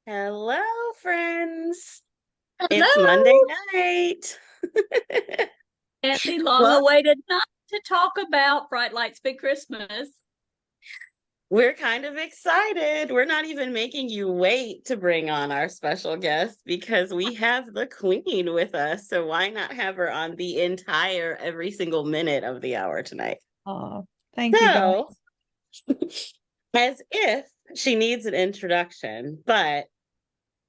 Hello, friends. It's Monday Hello, night. and the Well, long-awaited night to talk about Bright Lights Big Christmas. we're kind of excited. We're not even making you wait to bring on our special guest because we have the queen with us. So why not have her on the entire every single minute of the hour tonight? Oh, thank you, guys. So, as if she needs an introduction, but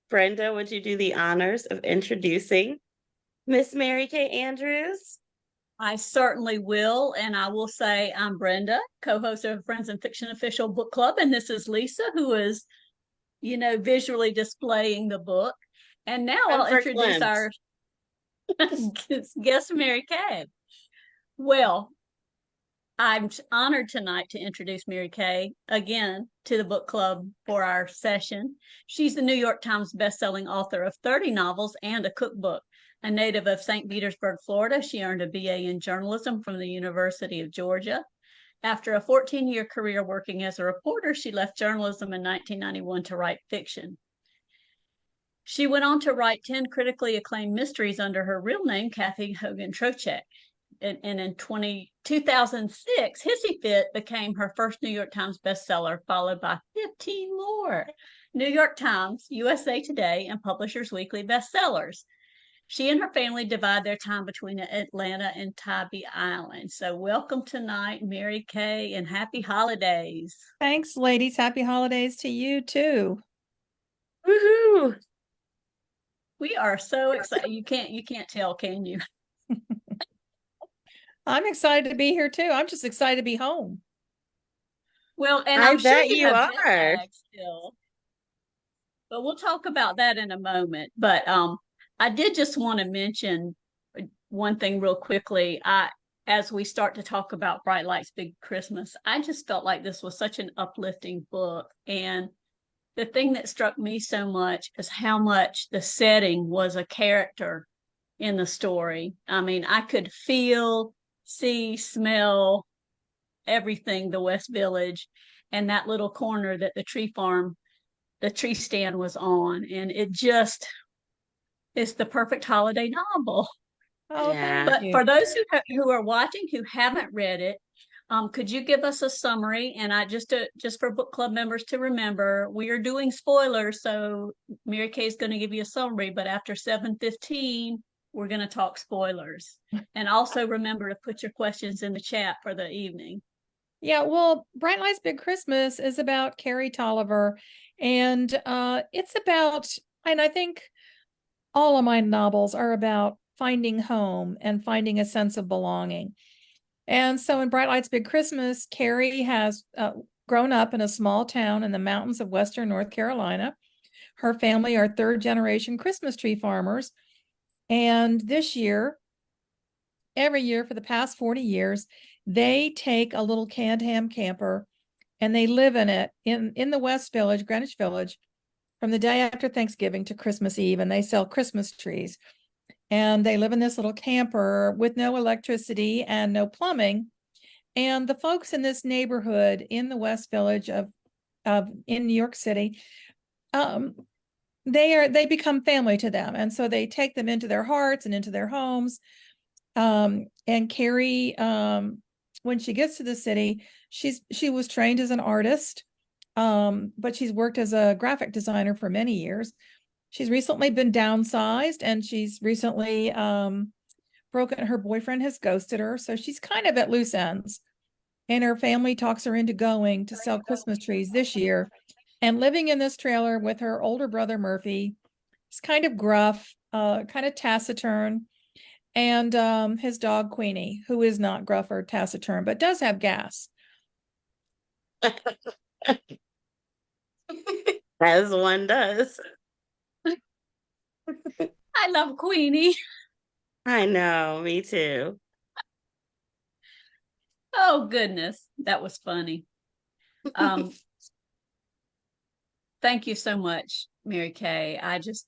Brenda, would you do the honors of introducing Miss Mary Kay Andrews? I certainly will, and I will say I'm Brenda, co-host of Friends and Fiction Official Book Club, and this is Lisa, who is, visually displaying the book. And now I'll Comfort introduce glimpse. our guest, Mary Kay. Well, I'm honored tonight to introduce Mary Kay again to the book club for our session. She's the New York Times bestselling author of 30 novels and a cookbook. A native of St. Petersburg, Florida, she earned a BA in journalism from the University of Georgia. After a 14-year career working as a reporter, she left journalism in 1991 to write fiction. She went on to write 10 critically acclaimed mysteries under her real name, Kathy Hogan Trocek. And in 2006, Hissy Fit became her first New York Times bestseller, followed by 15 more New York Times, USA Today, and Publishers Weekly bestsellers. She and her family divide their time between Atlanta and Tybee Island. So, welcome tonight, Mary Kay, and happy holidays. Thanks, ladies. Happy holidays to you too. Woohoo! We are so excited. You can't tell, can you? I'm excited to be here too. I'm just excited to be home. Well, and I I'm sure bet you you have jet are. lag still, but we'll talk about that in a moment. But I did just want to mention one thing real quickly. As we start to talk about Bright Lights Big Christmas, I just felt like this was such an uplifting book. And the thing that struck me so much is how much the setting was a character in the story. I mean, I could feel, see, smell everything, the West Village and that little corner that the tree stand was on. And it just is the perfect holiday novel. Oh, Yeah. thank But you. for those who are watching who haven't read it, could you give us a summary? And just for book club members to remember, we are doing spoilers, so Mary Kay is going to give you a summary. But after 7:15, we're going to talk spoilers. And also remember to put your questions in the chat for the evening. Yeah, well, Bright Lights Big Christmas is about Carrie Tolliver, and it's about, and I think all of my novels are about finding home and finding a sense of belonging. And so in Bright Lights Big Christmas, Carrie has grown up in a small town in the mountains of Western North Carolina. Her family are third generation Christmas tree farmers. And this year, every year for the past 40 years, they take a little canned ham camper and they live in it in the West Village, Greenwich Village, from the day after Thanksgiving to Christmas Eve. And they sell Christmas trees. And they live in this little camper with no electricity and no plumbing. And the folks in this neighborhood in the West Village of in New York City, um, they become family to them, and so they take them into their hearts and into their homes. And Carrie, when she gets to the city, she was trained as an artist, but she's worked as a graphic designer for many years. She's recently been downsized, and she's recently broken. Her boyfriend has ghosted her, so she's kind of at loose ends. And her family talks her into going to sell Christmas trees this year and living in this trailer with her older brother Murphy. He's kind of gruff, kind of taciturn, and his dog Queenie, who is not gruff or taciturn, but does have gas. As one does. I love Queenie. I know, me too. Oh goodness, that was funny. Um, Thank you so much, Mary Kay.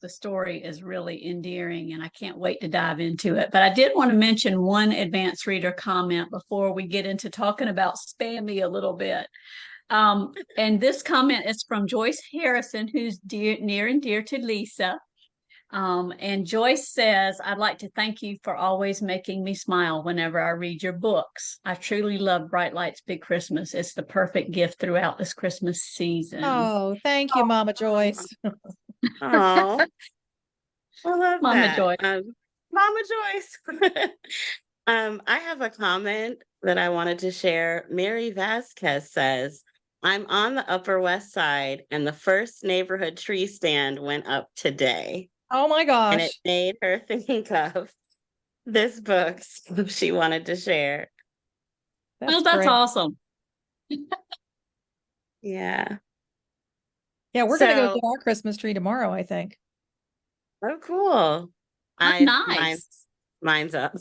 The story is really endearing and I can't wait to dive into it. But I did want to mention one advanced reader comment before we get into talking about Spammy a little bit. And this comment is from Joyce Harrison, who's near and dear to Lisa. And Joyce says, I'd like to thank you for always making me smile whenever I read your books. I truly love Bright Lights Big Christmas. It's the perfect gift throughout this Christmas season. Oh, thank you, Mama Joyce. Oh, I love Mama that. Joyce. Mama Joyce. I have a comment that I wanted to share. Mary Vasquez says, I'm on the Upper West Side and the first neighborhood tree stand went up today. Oh my And it gosh. made her think of this book so she wanted to share. Well, That's that's great. awesome. Yeah. Yeah, we're gonna go So, get our Christmas tree tomorrow, I think. oh, cool. Oh, nice. Mine's up.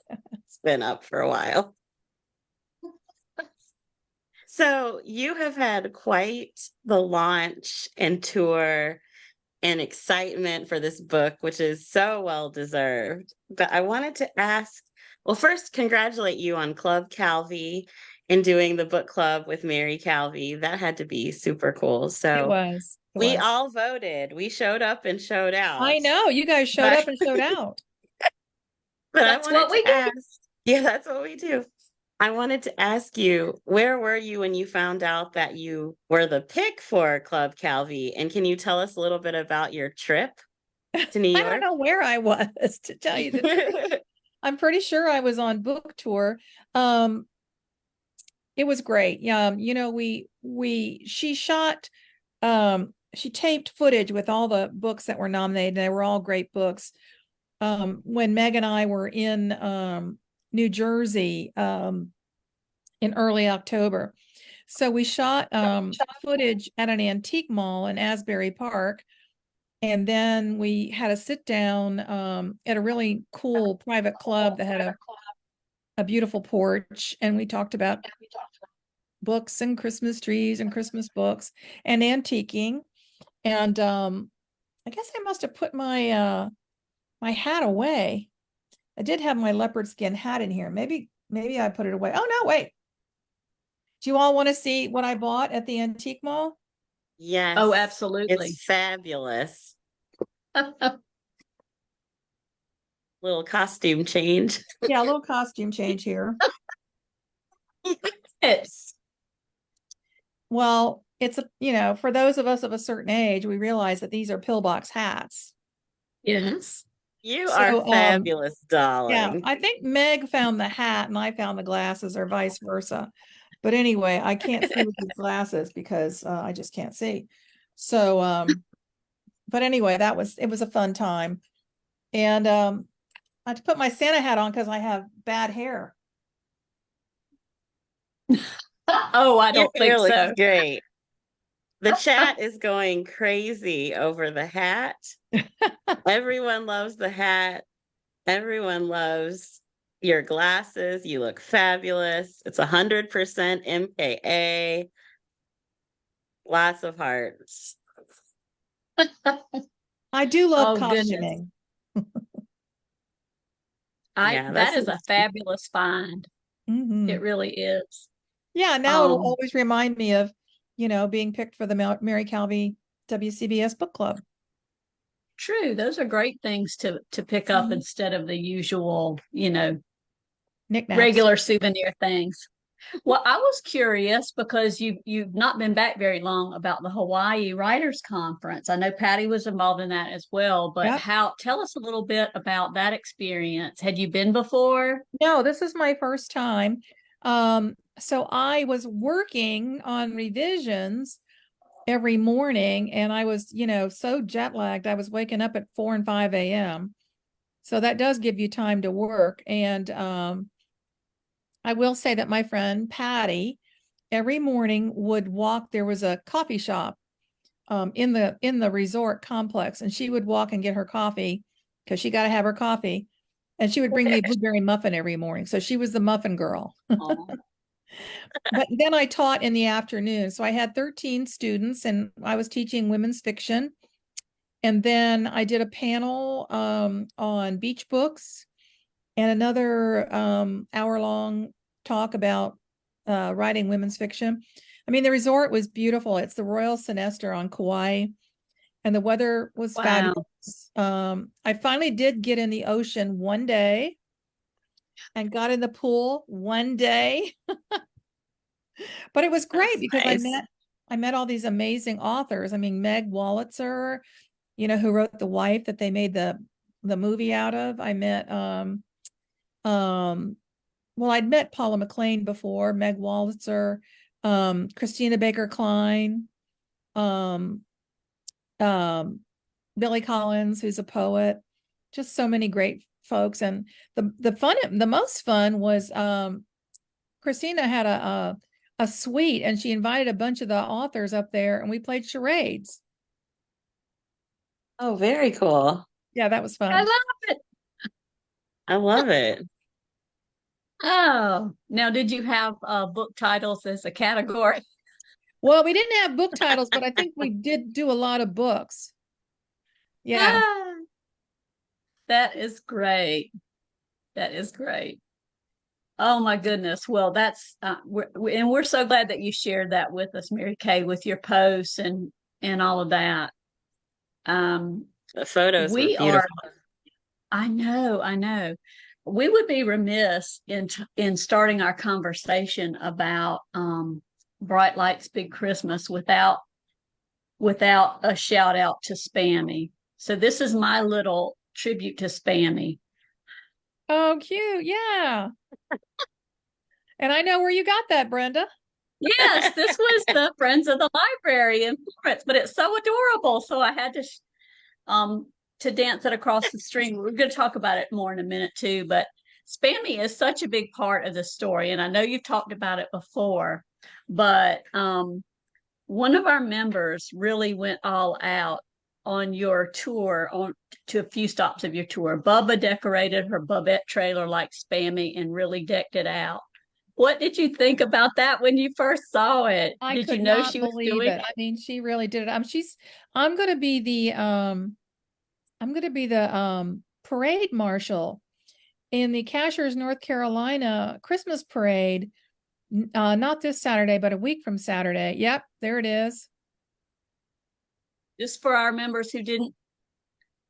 It's been up for a while. So you have had quite the launch and tour and excitement for this book, which is so well deserved. But I wanted to ask, well, first, congratulate you on Club Calvi and doing the book club with Mary Calvi. That had to be super cool. It So was. It we was. all voted. We showed up and showed out. I know. You guys showed But up and showed out. but I That's wanted what we to do. ask, yeah, that's what we do. I wanted to ask you, where were you when you found out that you were the pick for Club Calvi? And can you tell us a little bit about your trip to New I don't York? know where I was, to tell you the truth. I'm pretty sure I was on book tour. Um, it was great. Yeah, you know, she shot she taped footage with all the books that were nominated. They were all great books. When Meg and I were in New Jersey in early October. So we shot footage at an antique mall in Asbury Park. And then we had a sit down at a really cool private club that had a beautiful porch. And we talked about books and Christmas trees and Christmas books and antiquing. And I guess I must have put my my hat away. I did have my leopard skin hat in here. Maybe I put it away. Oh no, wait. Do you all want to see what I bought at the antique mall? Yes. Oh, absolutely. It's fabulous. Little costume change. Yeah, a little costume change here. It's Well, it's a, you know, for those of us of a certain age, we realize that these are pillbox hats. yes. You So, are fabulous, yeah, darling. I think Meg found the hat and I found the glasses, or vice versa. But anyway, I can't see with these glasses because I just can't see. So, but anyway, it was a fun time. And I had to put my Santa hat on because I have bad hair. Oh, I Your don't think hair looks so. great. The chat is going crazy over the hat. Everyone loves the hat. Everyone loves your glasses. You look fabulous. It's 100% MKA. Lots of hearts. I do love Oh, goodness. costuming. Yeah, That is a fabulous find. Mhm. It really is. Yeah, now it'll Um, always remind me of, you know, being picked for the Mary Calvi WCBS book club. True. Those are great things to pick up Mhm. instead of the usual, Knickknacks. regular souvenir things. Well, I was curious because you've not been back very long about the Hawaii Writers Conference. I know Patty was involved in that as well, but Yep. tell us a little bit about that experience. Had you been before? No, this is my first time. So I was working on revisions every morning and I was, you know, so jet lagged. I was waking up at 4 and 5 a.m. So that does give you time to work. And I will say that my friend Patty every morning would walk. There was a coffee shop in the resort complex, and she would walk and get her coffee because she got to have her coffee. And she would bring me a blueberry muffin every morning. So she was the muffin girl. But then I taught in the afternoon. So I had 13 students and I was teaching women's fiction. And then I did a panel on beach books and another hour-long talk about writing women's fiction. I mean, the resort was beautiful. It's the Royal Sinestro on Kauai, and the weather was Wow. fabulous. I finally did get in the ocean one day and got in the pool one day. But it was great That's because nice. I met all these amazing authors. I mean, Meg Wolitzer, who wrote The Wife that they made the movie out of. I met well, I'd met Paula McLean before, Meg Wolitzer, Christina Baker Klein, um, um, Billy Collins, who's a poet, just so many great folks. And the most fun was Christina had a suite, and she invited a bunch of the authors up there, and we played charades. Oh, very cool. Yeah, that was I fun. love it. I love it. Oh, now did you have book titles as a category? Well, we didn't have book titles, but I think we did do a lot of books. Yeah. Ah, that is great. That is great. Oh my goodness. Well, that's we're so glad that you shared that with us, Mary Kay, with your posts and all of that. The photos were We are. beautiful. I know. I know. We would be remiss in starting our conversation about Bright Lights Big Christmas without a shout out to Spammy. So this is my little tribute to Spammy. Oh, cute. Yeah. And I know where you got that, Brenda. Yes, this was the Friends of the Library in Florence, but it's so adorable. So I had to dance it across the string. We're going to talk about it more in a minute too, but Spammy is such a big part of the story, and I know you've talked about it before, but one of our members really went all out on your tour, on to a few stops of your tour. Bubba decorated her Bubette trailer like Spammy and really decked it out. What did you think about that when you first saw it? I Did you could know not she was believe doing it. I mean, she really did it. I'm going to be the parade marshal in the Cashers, North Carolina Christmas parade. Not this Saturday, but a week from Saturday. Yep, there it is. just for our members who didn't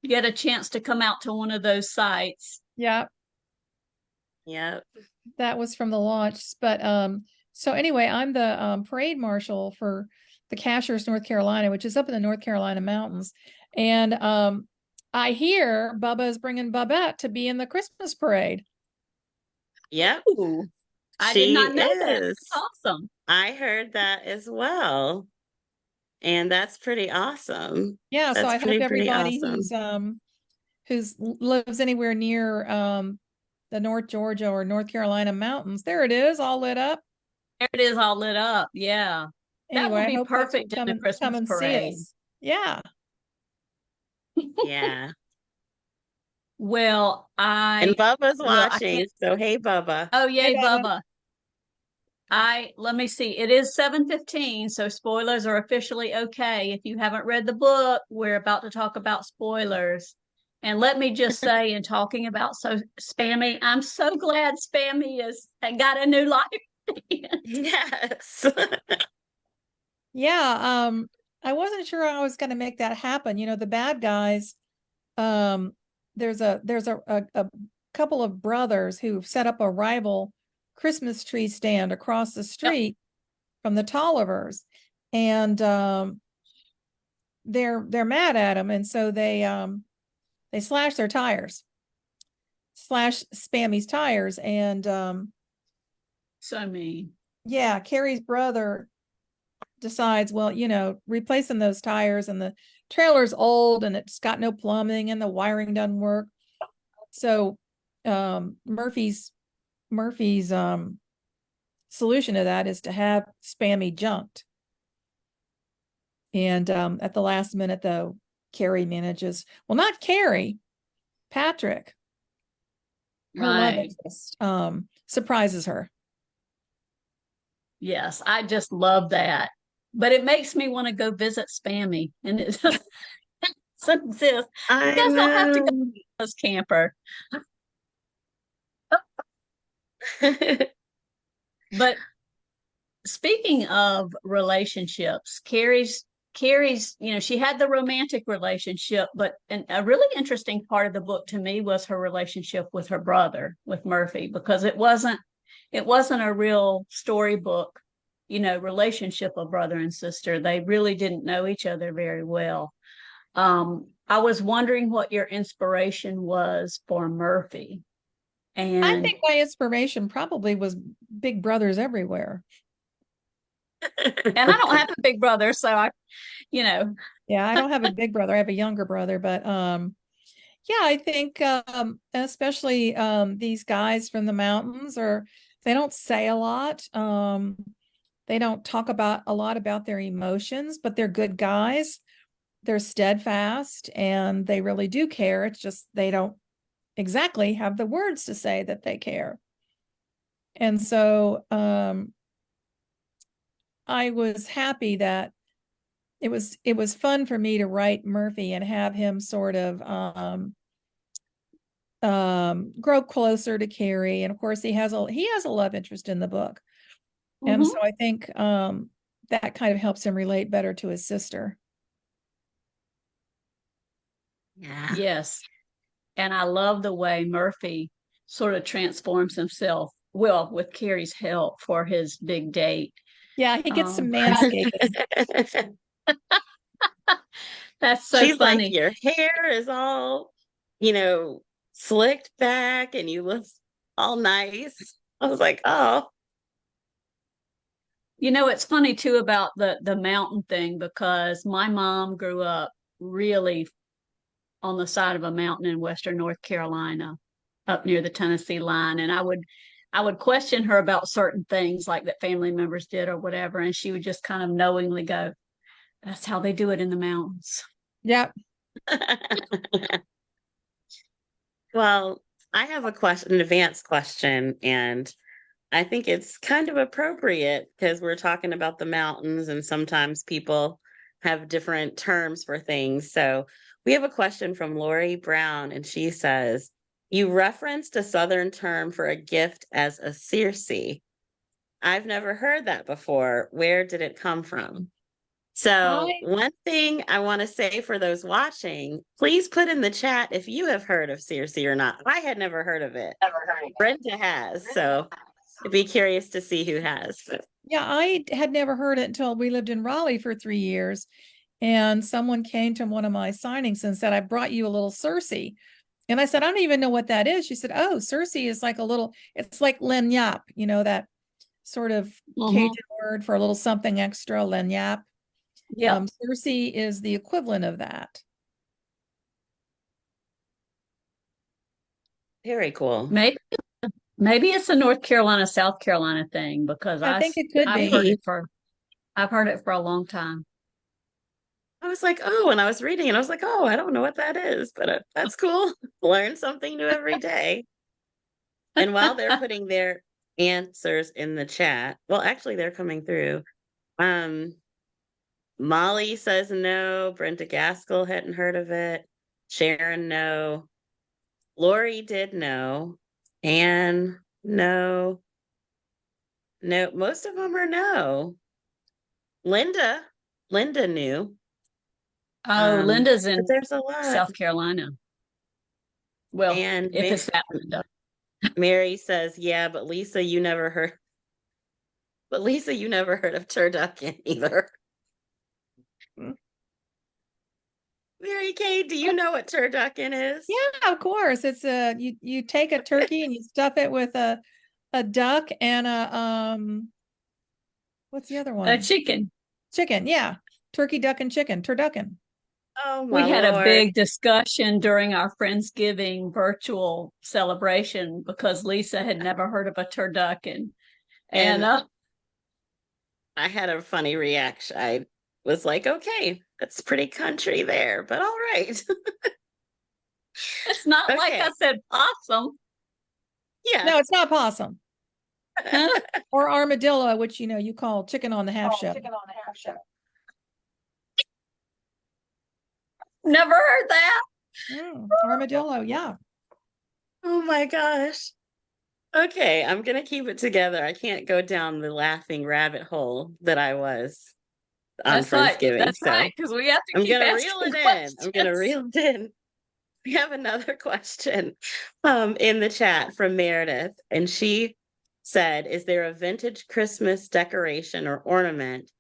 get a chance to come out to one of those sites? Yep, Yep. that was from the launch. But so anyway, I'm the parade marshal for the Cashers, North Carolina, which is up in the North Carolina mountains. And I hear Bubba is bringing Bubette to be in the Christmas parade. Yep. Ooh, I did She not know that. is. That's awesome. I heard that as well. And that's pretty awesome. Yeah, so That's I hope pretty everybody awesome. who's lives anywhere near the North Georgia or North Carolina mountains, there it is, all lit up. There it is, all lit up. Yeah, that Anyway, will I be hope folks will perfect in the come Christmas and see parade. us. Yeah. Yeah. Well, And Bubba's I watching. can't. So hey Bubba. Oh, Hey, yay, Bubba. Bubba. Let me see. It is 7:15, so spoilers are officially okay. If you haven't read the book, we're about to talk about spoilers. And let me just say, in talking about Spammy, I'm so glad Spammy got a new life. Yes. Yeah, I wasn't sure I was going to make that happen. The bad guys, there's a couple of brothers who set up a rival Christmas tree stand across the street from the Tollivers, and they're mad at him, and so they slash their tires, slash Spammy's tires, and So mean. yeah, Carrie's brother decides, well, replacing those tires, and the trailer's old and it's got no plumbing and the wiring doesn't work. So Murphy's solution to that is to have Spammy junked. And at the last minute, though, Carrie manages, well, not Carrie, Patrick, her love Right. interest, surprises her. Yes, I just love that. But it makes me want to go visit Spammy. And it just says, I I guess I'll have to go know. to this camper. But speaking of relationships, Carrie's, she had the romantic relationship, but a really interesting part of the book to me was her relationship with her brother, with Murphy, because it wasn't a real storybook, relationship of brother and sister. They really didn't know each other very well. I was wondering what your inspiration was for Murphy. I And think my inspiration probably was Big Brothers Everywhere. and I don't have a big brother, so you know, Yeah, I don't have a big brother. I have a younger brother, but yeah, I think especially these guys from the mountains are they don't say a lot. They don't talk about a lot about their emotions, but they're good guys. They're steadfast and they really do care. It's just they don't exactly have the words to say that they care. And so I was happy that it was fun for me to write Murphy and have him sort of grow closer to Carrie. And of course he has a love interest in the book. And so mhm. I think that kind of helps him relate better to his sister. Yeah. Yes. And I love the way Murphy sort of transforms himself, well, with Carrie's help for his big date. Yeah, he gets some Um, manscaping. that's so She's like, funny. your hair is all, you know, slicked back and you look all nice. I was like, oh, It's funny too about the mountain thing because my mom grew up really on the side of a mountain in western North Carolina, up near the Tennessee line, and I would question her about certain things like that family members did or whatever, and she would just kind of knowingly go, "That's how they do it in the mountains." Yeah. well, I have a question, an advanced question, and I think it's kind of appropriate because we're talking about the mountains and sometimes people have different terms for things. So we have a question from Lori Brown, and she says, you referenced a Southern term for a gift as a Circe. I've never heard that before. Where did it come from? So, I one thing I want to say for those watching, please put in the chat if you have heard of Circe or not. I had never heard of it. Brenda has, so I'd be curious to see who has. yeah, I had never heard it until we lived in Raleigh for 3 years. And someone came to one of my signings and said, I brought you a little Circe. And I said, I don't even know what that is. She said, oh, Circe is like it's like lagniappe, that sort of Mhm. Cajun word for a little something extra, lagniappe. Yep. Circe is the equivalent of that. Very cool. Maybe it's a North Carolina, South Carolina thing because I think it could I've heard be. it for I've heard it for a long time. I was like, oh, when I was reading it, I was like, oh, I don't know what that is, but that's cool. Learn something new every day. And while they're putting their answers in the chat, well, actually, they're coming through. Um, Molly says no. Brenda Gaskell hadn't heard of it. Sharon, no. Lori did know. Anne, no. No, most of them are no. Linda, Linda knew. Oh, Linda's But in there's a lot. South Carolina. Well, And if it's that Linda. Mary says, yeah, but Lisa, you never heard. But Lisa, you never heard of turducken either. Mary Kay, do you know what turducken is? Yeah, of course. It's you take a turkey and you stuff it with a duck and a what's the other A one? chicken. Chicken, yeah. Turkey, duck, and chicken, turducken. Oh my We had a Lord. big discussion during our Friendsgiving virtual celebration because Lisa had never heard of a turducken. And And I had a funny reaction. I was like, okay, that's pretty country there, but all right. it's not like I Okay. said possum. Yeah. No, it's not possum Huh? or armadillo, which you call chicken on the half shell. Never heard that. Armadillo, yeah. Oh my gosh. Okay, I'm gonna keep it together. I can't go down the laughing rabbit hole that I was on That's right. Friendsgiving. That's So right. Because we have to I'm keep gonna reel asking it in. I'm gonna questions. reel it in. We have another question in the chat from Meredith, and she said, "Is there a vintage Christmas decoration or ornament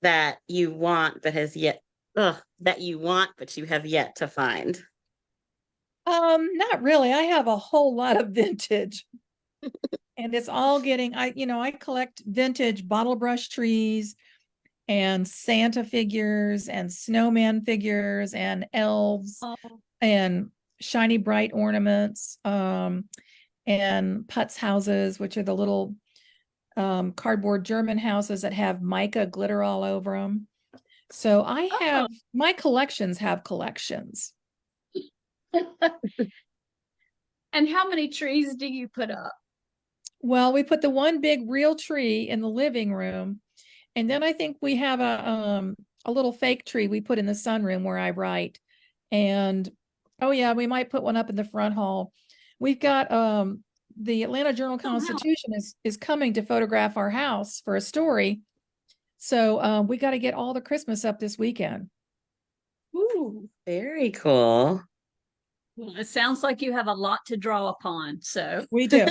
that you want but has yet that you want but you have yet to find?" Not really. I have a whole lot of vintage. And it's all getting, I collect vintage bottle brush trees and Santa figures and snowman figures and elves Oh, and shiny bright ornaments, and Putz houses, which are the little cardboard German houses that have mica glitter all over them. So oh. my collections have collections. And how many trees do you put up? Well, we put the one big real tree in the living room, and then I think we have a little fake tree we put in the sunroom where I write. And oh yeah, we might put one up in the front hall. We've got the Atlanta Journal-Constitution is coming to photograph our house for a story. So we got to get all the Christmas up this weekend. Ooh, Very cool. well, it sounds like you have a lot to draw upon. So We do.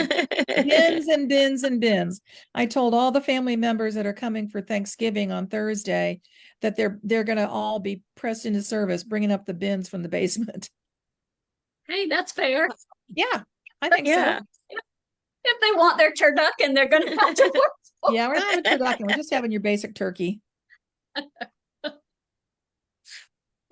Bins and bins and bins. I told all the family members that are coming for Thanksgiving on Thursday that they're going to all be pressed into service, bringing up the bins from the basement. hey, that's fair. Yeah, I think Yeah. so. If they want their turducken, they're going to have to work. Yeah, we're not having turducken. We're just having your basic turkey.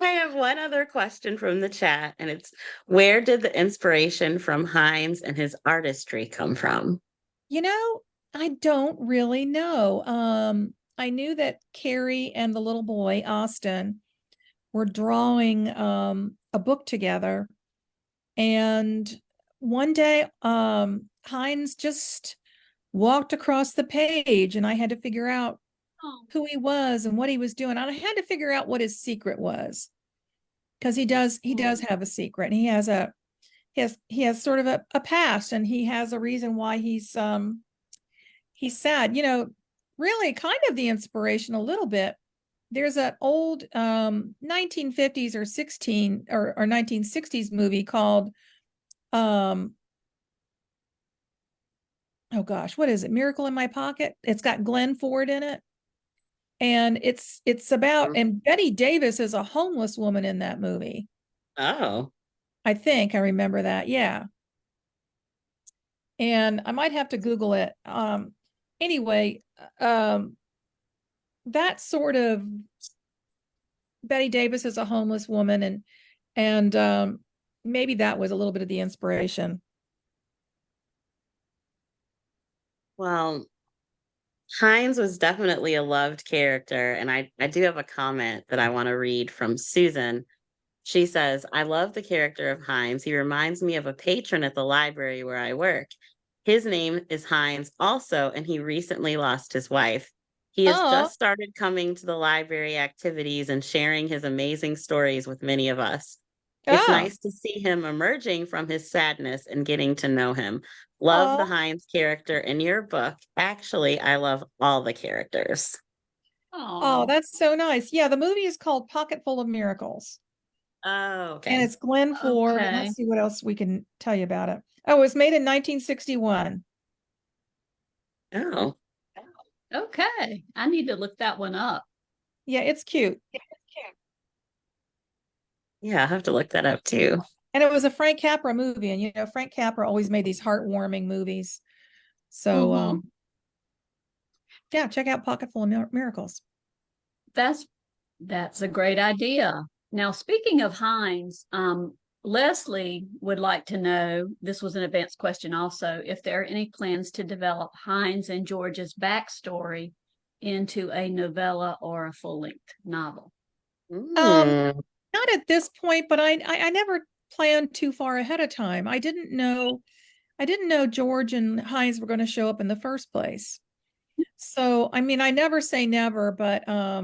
I have one other question from the chat, and it's, where did the inspiration from Heinz and his artistry come from? I don't really know. I knew that Carrie and the little boy, Austin, were drawing a book together. And one day, Heinz just walked across the page, and I had to figure out Oh, who he was and what he was doing. And I had to figure out what his secret was, because he does have a secret. And he has sort of a past, and he has a reason why he's sad. Really kind of the inspiration a little bit. There's an old 1950s or 1960s movie called oh gosh, what is it? Miracle in My Pocket. It's got Glenn Ford in it. And it's about, and Betty Davis is a homeless woman in that movie. Oh, I think I remember that. Yeah. And I might have to Google it. Anyway, that sort of, Betty Davis is a homeless woman, and maybe that was a little bit of the inspiration. well, Heinz was definitely a loved character, and I do have a comment that I want to read from Susan. She says, "I love the character of Heinz. He reminds me of a patron at the library where I work. His name is Heinz also, and he recently lost his wife. He has Oh, just started coming to the library activities and sharing his amazing stories with many of us. It's oh, nice to see him emerging from his sadness and getting to know him. Love the oh, Heinz character in your book. Actually, I love all the characters." oh, oh, that's so nice. Yeah, the movie is called Pocket Full of Miracles. Oh, And okay. it's Glenn Ford. And okay. let's see what else we can tell you about it. Oh, it was made in 1961. Oh, Okay. I need to look that one up. Yeah, it's cute. yeah, I'll have to look that up too. And it was a Frank Capra movie. And Frank Capra always made these heartwarming movies. So Mhm. yeah, check out Pocket Full of Miracles. That's that's a great idea. Now, speaking of Heinz, Leslie would like to know, this was an advanced question also, if there are any plans to develop Heinz and George's backstory into a novella or a full-length novel. Um, Mm. Not at this point, but I never planned too far ahead of time. I didn't know George and Heinz were going to show up in the first place. So, I mean, I never say never, but I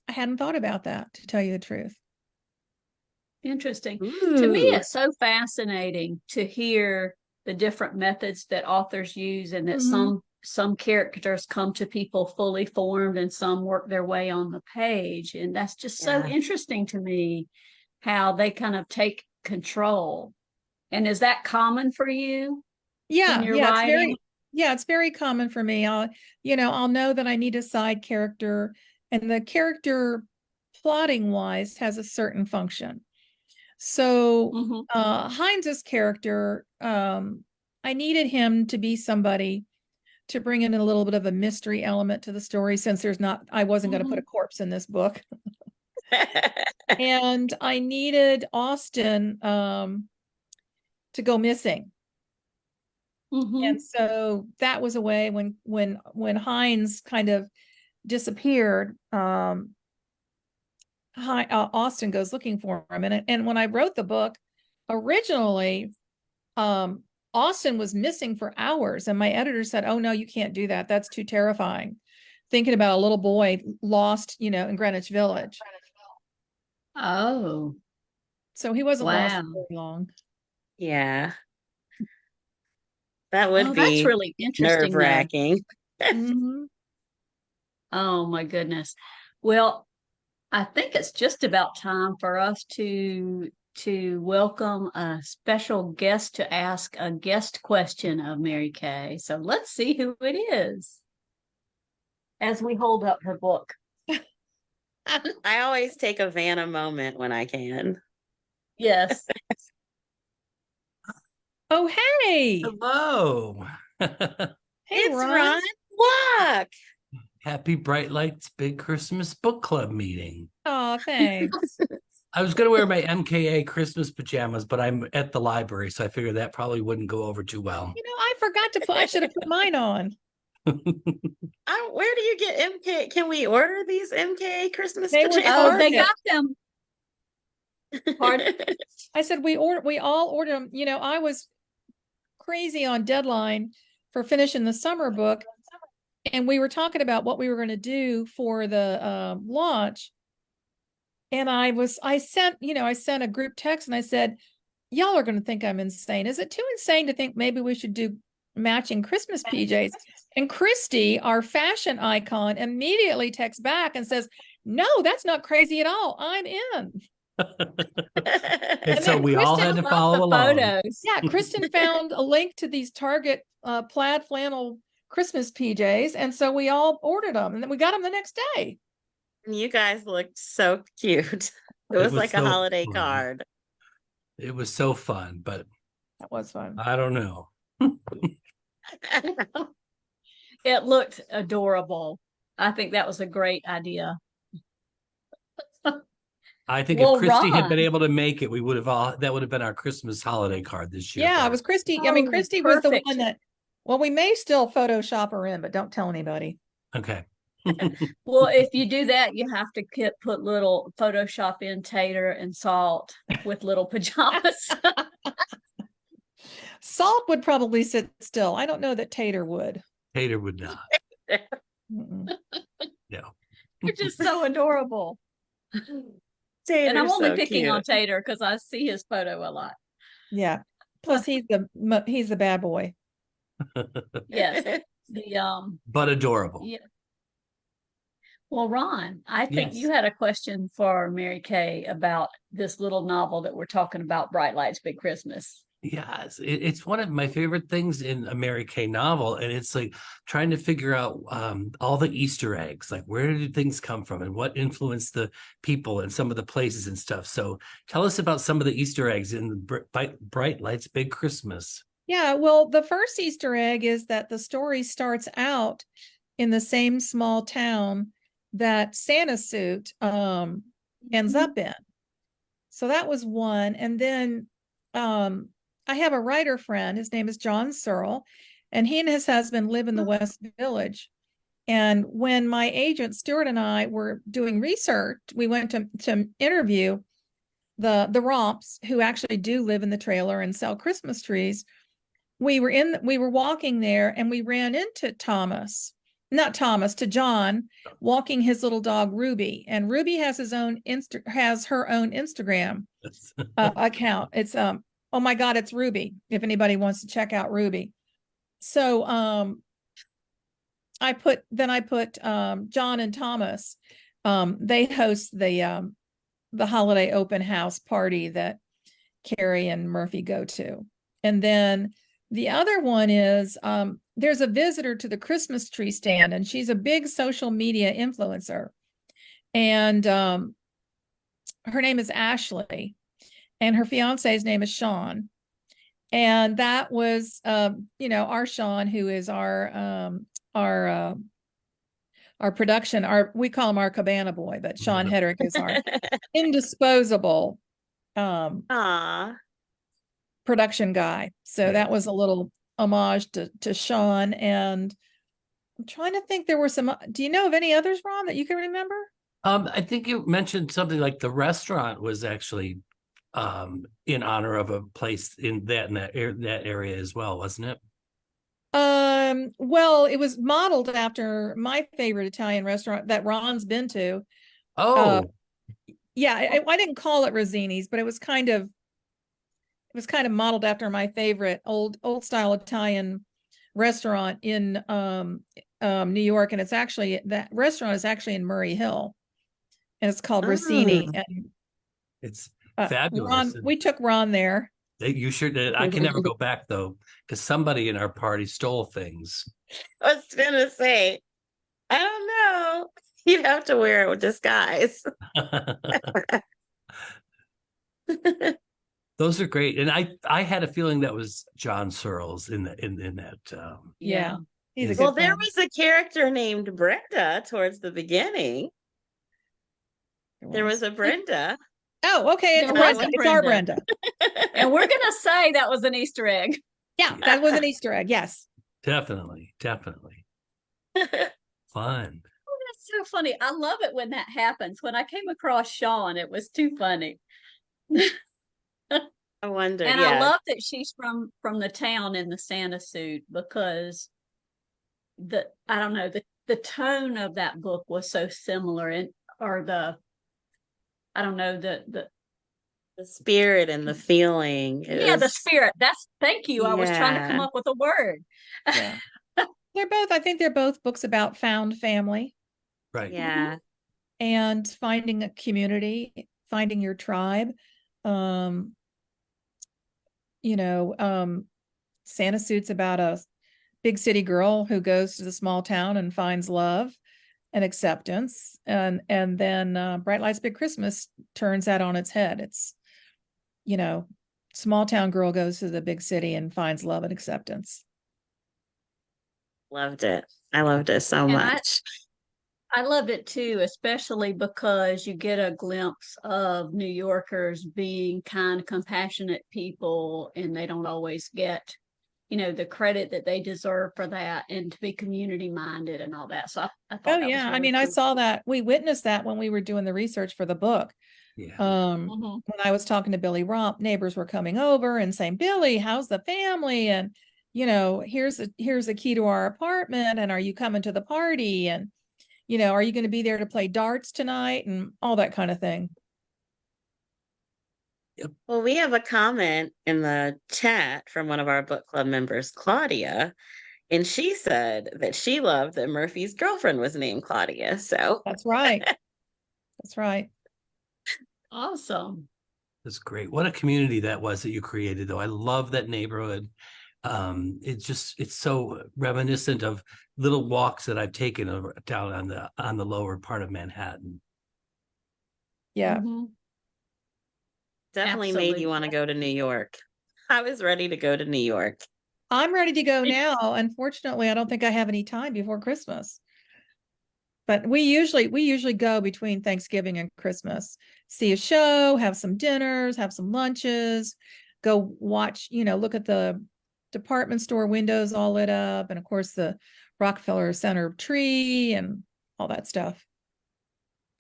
hadn't thought about that, to tell you the truth. Interesting. To me, Ooh. it's so fascinating to hear the different methods that authors use, and that Mhm. some characters come to people fully formed and some work their way on the page. And that's just so Yeah. interesting to me, how they kind of take control. And is that common for you in Yeah, your yeah, writing? it's very common for me. I'll know that I need a side character, and the character plotting wise has a certain function. So Hmm. Heinz's character, I needed him to be somebody to bring in a little bit of a mystery element to the story, since I wasn't going to put a Hmm. corpse in this book. And I needed Austin to go missing. And Hmm. so that was a way when Heinz kind of disappeared, Austin goes looking for him. And when I wrote the book originally, Austin was missing for hours, and my editor said, "Oh no, you can't do that. That's too terrifying." Thinking about a little boy lost, in Greenwich Village. Oh, So he wasn't lost wow. for very long. Yeah, that would Oh, that's be really interesting, though. nerve-wracking. Mhm. Oh, my goodness. Well, I think it's just about time for us to welcome a special guest to ask a guest question of Mary Kay. So let's see who it is as we hold up her book. I always take a Vanna moment when I can. Yes. Oh, hey. Hello. Hey, It's Ron. Ron Block. Happy Bright Lights Big Christmas Book Club meeting. Oh, thanks. I was going to wear my MKA Christmas pajamas, but I'm at the library, so I figured that probably wouldn't go over too well. I forgot to put, I should have put mine on. Where do you get MK? Can we order these MK Christmas They were pajamas? Oh, they Target. got them. Pardon? I said we all ordered them. I was crazy on deadline for finishing the summer book, and we were talking about what we were going to do for the launch. And I sent a group text, and I said, "Y'all are going to think I'm insane. Is it too insane to think maybe we should do matching Christmas PJs?" And Christy, our fashion icon, immediately texts back and says, "No, that's not crazy at all. I'm in." And so we all had to follow along. Photos. Yeah, Kristen found a link to these Target plaid flannel Christmas PJs, and so we all ordered them, and then we got them the next day. You guys looked so cute. It was like a so holiday fun. card. It was so fun, but That was fun. I don't know. It looked adorable. I think that was a great idea. I think Well, if Christy had been Ron. able to make it, that would have been our Christmas holiday card this year. Yeah, it was Christy. I mean, Oh, Christy was the perfect. one that. Well, we may still Photoshop her in, but don't tell anybody. Okay. Well, if you do that, you have to put little Photoshop in Tater and Salt with little pajamas. Salt would probably sit still. I don't know that Tater would. Tater would not. Mm-mm. No. You're just so adorable. Tater's And I'm only so picking cute. on Tater because I see his photo a lot. Yeah. Plus, he's the bad boy. Yes. The But adorable. yeah. Well, Ron, I think Yes. you had a question for Mary Kay about this little novel that we're talking about, Bright Lights, Big Christmas. Yes, it's one of my favorite things in a Mary Kay novel, and it's like trying to figure out all the Easter eggs, like where did things come from and what influenced the people and some of the places and stuff. So tell us about some of the Easter eggs in the Bright Lights Big Christmas. Yeah, well, the first Easter egg is that the story starts out in the same small town that Santa's suit ends up in. So that was one. And then I have a writer friend, his name is John Searle, and he and his husband live in the West Village. And when my agent Stuart and I were doing research, we went to interview the Romps, who actually do live in the trailer and sell Christmas trees. We were walking there, and we ran into John walking his little dog Ruby, and Ruby has her own Instagram account. It's Oh my God, it's Ruby. If anybody wants to check out Ruby. So I put John and Thomas. They host the holiday open house party that Carrie and Murphy go to. And then the other one is there's a visitor to the Christmas tree stand, and she's a big social media influencer. And her name is Ashley, and her fiance's name is Sean. And that was, our Sean, who is our production, we call him our cabana boy, but Sean Hedrick is our indisposable Aw. production guy. So that was a little homage to Sean. And I'm trying to think, there were some, do you know of any others, Ron, that you can remember? I think you mentioned something like the restaurant was actually in honor of a place in that area as well, wasn't it? Well, it was modeled after my favorite Italian restaurant that Ron's been to. Oh, Yeah, I didn't call it Rosini's, but it was kind of modeled after my favorite old style Italian restaurant in New York, and that restaurant is actually in Murray Hill, and it's called Rossini. And it's fabulous. We took Ron there. You sure did. I can never go back though, because somebody in our party stole things. I was gonna say, I don't know. You'd have to wear it with disguise. Those are great, and I had a feeling that was John Searles in that. Yeah. He's a Well, good there friend. was a character named Brenda towards the beginning. There was a Brenda. Oh, okay. It's There Brenda. was a It's our Brenda. Brenda. And we're gonna say that was an Easter egg. Yeah, that was an Easter egg. Yes. Definitely fun. Oh, that's so funny. I love it when that happens. When I came across Sean, it was too funny. I wonder. And Yeah. I love that she's from the town in the Santa suit, because I don't know, the tone of that book was so similar, the spirit and the feeling. the spirit. Thank you. I was trying to come Yeah. up with a word. Yeah. I think they're both books about found family Right. Yeah. and finding a community, finding your tribe. Santa Suit's about a big city girl who goes to the small town and finds love and acceptance. And then Bright Lights Big Christmas turns that on its head. It's, small town girl goes to the big city and finds love and acceptance. Loved it. I loved it so And much. I love it too, especially because you get a glimpse of New Yorkers being kind, compassionate people, and they don't always get, the credit that they deserve for that, and to be community minded and all that. So I thought Oh that yeah. was I really mean, I cool. saw that. We witnessed that when we were doing the research for the book. Yeah. Mhm. When I was talking to Billy Romp, neighbors were coming over and saying, Billy, how's the family? And, here's a key to our apartment. And are you coming to the party? And, are you going to be there to play darts tonight? And all that kind of thing. Well, we have a comment in the chat from one of our book club members, Claudia, and she said that she loved that Murphy's girlfriend was named Claudia. So That's right. That's right. Awesome. That's great. What a community that was that you created, though. I love that neighborhood. It's so reminiscent of little walks that I've taken down on the lower part of Manhattan. Yeah. Mhm. definitely made Absolutely. you want to go to New York. I was ready to go to New York. I'm ready to go now. Unfortunately, I don't think I have any time before Christmas. But we usually go between Thanksgiving and Christmas, see a show, have some dinners, have some lunches, go watch, look at the department store windows all lit up, and of course the Rockefeller Center tree and all that stuff.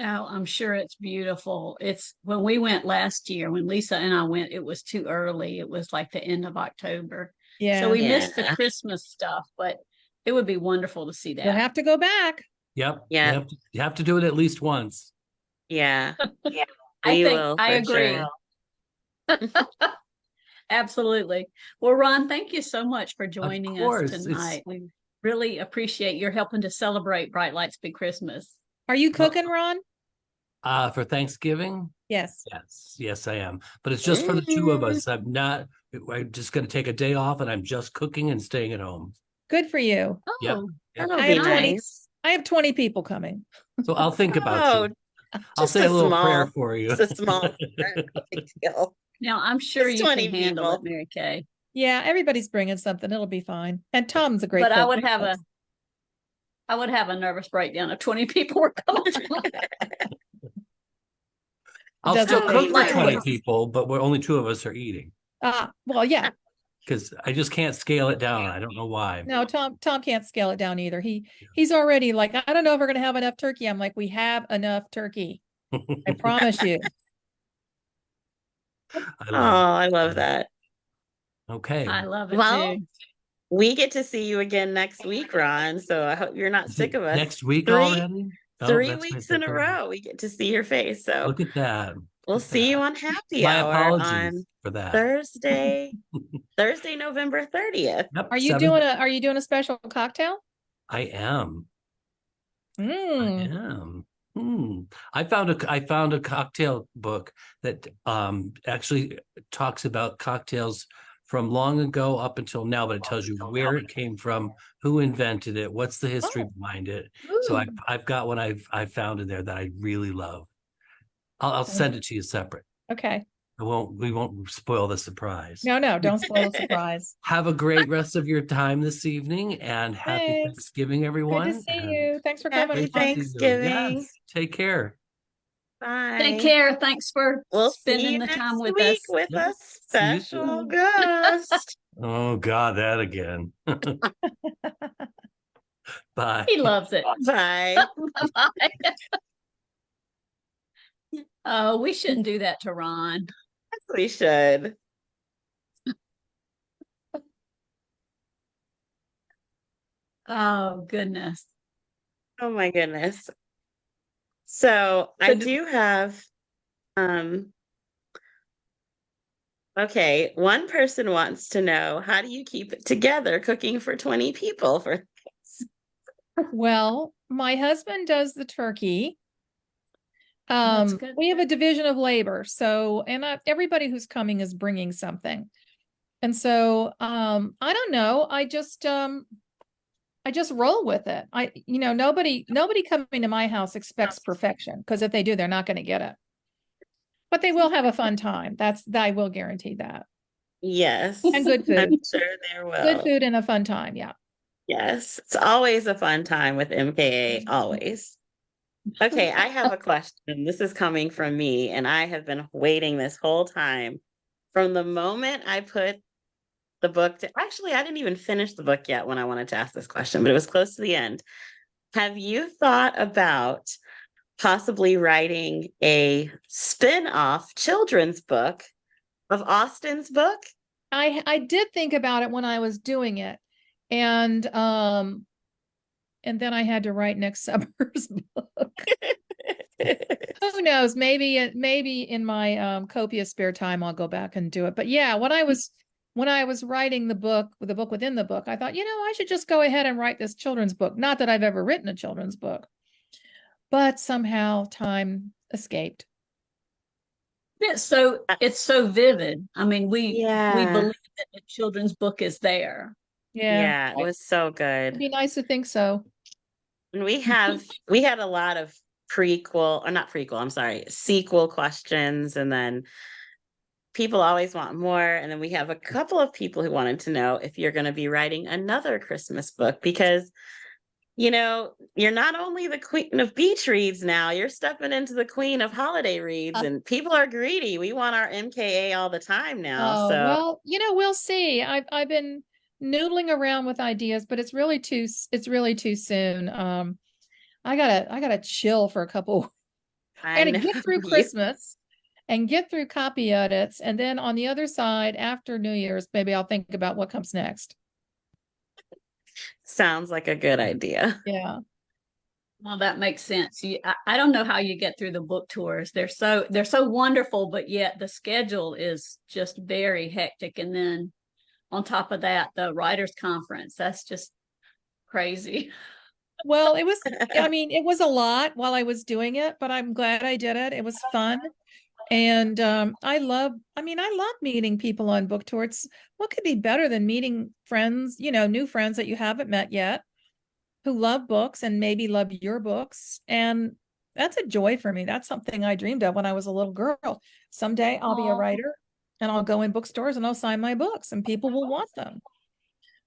Oh, I'm sure it's beautiful. It's when we went last year, when Lisa and I went, it was too early. It was like the end of October. Yeah. So we missed the Yeah. Christmas stuff, but it would be wonderful to see You'll that. have to go back. Yep. Yeah. You have to do it at least once. Yeah. I We think will, I for agree. sure. Absolutely. Well, Ron, thank you so much for joining us course, it's- tonight. We really appreciate your helping to celebrate Bright Lights Big Christmas. Are you Well- cooking, Ron? For Thanksgiving, Yes. yes, I am. But it's just for the two of us. I'm just going to take a day off, and I'm just cooking and staying at home. Good for you. Yep. Oh, That'll I be have 20 nice. I have 20 people coming. So I'll think about Oh, you. I'll just say a little prayer small- for you. Just a small, no big deal. now I'm sure It's you 20 can handle people. it, Mary Kay. Yeah, everybody's bringing something. It'll be fine. And Tom's a great But I cook. would have a nervous breakdown if 20 people were coming. I'll doesn't still cook make for 20 sense. people, but we're only two of us are eating Well, yeah. because I just can't scale it down. I don't know why. No, Tom can't scale it down either. He's already like, I don't know if we're gonna have enough turkey. I'm like, we have enough turkey. I promise you. I Oh, love I love that. it. Okay. I love it Well, too. We get to see you again next week, Ron. So I hope you're not Is it sick of us. next week Three- already? Oh, 3 that's weeks right, in a that's right. row, we get to see your face. So Look at that. we'll Look at see you that. on Happy My Hour apologies on for that. Thursday, November 30th. Yep, Are you 7th. doing a special cocktail? I am. Mm. I found a cocktail book that actually talks about cocktails from long ago up until now, but it tells you where it came from, who invented it, what's the history Oh. behind it. So Ooh. I've got one I've found in there that I really love. I'll send it to you separate. Okay. We won't spoil the surprise. No, don't spoil the surprise. Have a great rest of your time this evening and happy Thanks. Thanksgiving, everyone. Good to see and you. Thanks for Happy coming. great to see you. Thanksgiving. Yes, take care. Bye. Take care. Thanks for We'll see spending you the next time with week us. with Yep. a See you special soon. guest. Oh God, that again. Bye. He loves it. Bye. Bye-bye. Oh, we shouldn't do that to Ron. We should. Oh, goodness. Oh my goodness. So I So do have okay, one person wants to know, how do you keep it together cooking for 20 people for Well, my husband does the turkey. That's good. We have a division of labor, so everybody who's coming is bringing something. And so I don't know, I just roll with it. Nobody coming to my house expects perfection, because if they do, they're not going to get it. But they will have a fun time. I will guarantee that. Yes. And good I'm food. sure there will. Good food and a fun time, yeah. Yes. It's always a fun time with MKA, always. Okay, I have a question. This is coming from me, and I have been waiting this whole time. From the moment I put the book actually, I didn't even finish the book yet when I wanted to ask this question, but it was close to the end. Have you thought about possibly writing a spin-off children's book of Austen's book? I did think about it when I was doing it. And then I had to write next summer's book. Who knows? Maybe in my copious spare time I'll go back and do it. But yeah, when I was writing the book within the book, I thought, I should just go ahead and write this children's book. Not that I've ever written a children's book, but somehow time escaped. It's so vivid. I mean, we Yeah. believe that the children's book is there. Yeah, it was so It'd good. be nice to think so. And we had a lot of sequel questions, and then people always want more. And then we have a couple of people who wanted to know if you're going to be writing another Christmas book, because you're not only the queen of beach reads now, you're stepping into the queen of holiday reads, and people are greedy. We want our MKA all the time now. Oh, So well, we'll see. I've been noodling around with ideas, but it's really too soon. I gotta chill for a couple. I gotta get through Christmas and get through copy edits, and then on the other side, after New Year's, maybe I'll think about what comes next. Sounds like a good idea. Yeah. Well, that makes sense. I don't know how you get through the book tours. They're so wonderful, but yet the schedule is just very hectic. And then on top of that, the writers' conference, that's just crazy. Well, it was, I mean, it was a lot while I was doing it, but I'm glad I did it. It was fun. And I love meeting people on book tours. What could be better than meeting friends, new friends that you haven't met yet who love books and maybe love your books? And that's a joy for me. That's something I dreamed of when I was a little girl. Someday I'll be a Aw. writer and I'll go in bookstores and I'll sign my books and people will want them.